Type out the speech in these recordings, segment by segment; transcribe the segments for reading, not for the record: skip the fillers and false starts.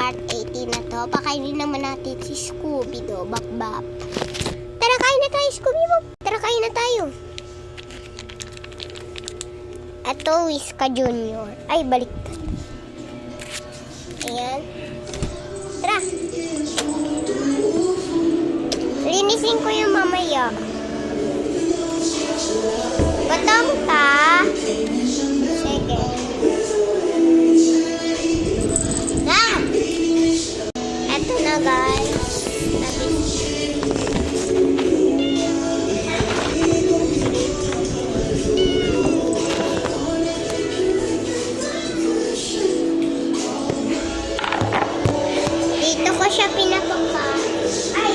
part 18 na to. Pakainin naman natin si Scooby do, bap-bap. Tara, kain na tayo, Scooby mo. Tara, kain na tayo. Ito, Whisca Junior. Ay, baliktad. Ayan. Tara. Linisin ko yung mamaya. Gutom ka? Sige. Eto na, guys. Dito ko siya pinapaka. Ay!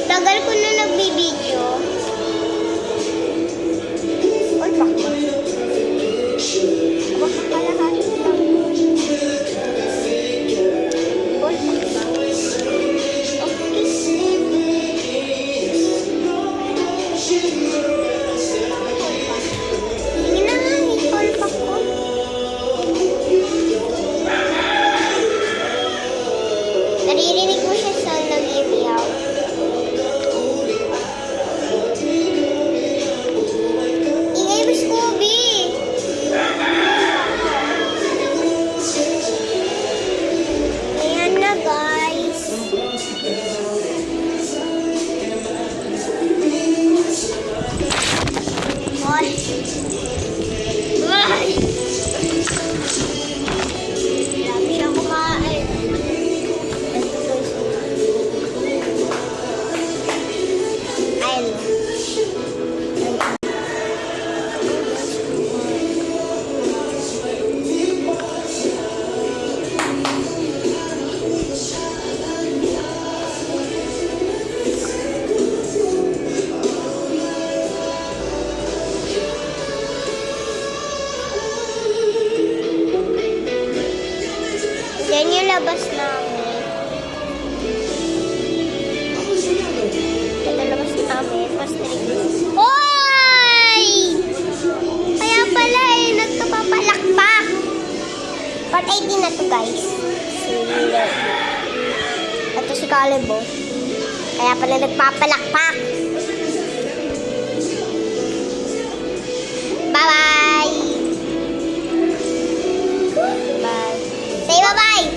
Tagal ko na nagbibideo. Oy, bakit? Bakit pala kahit lang? Oy, bakit? Sige na nga, i-call pa ko. Naririnig mo siya sa nag-iiyaw. Ingay mo, Scooby! Ayan na, guys. Ay! Ay! Grabe siya kumain. Ayun. Yan yung labas namin. Ito labas namin. Hoy! Kaya pala nagkapapalakpak. Part 18 na to, guys. Ito si Calebo. Kaya pala nagpapalakpak. Bye-bye! Bye. Say bye-bye!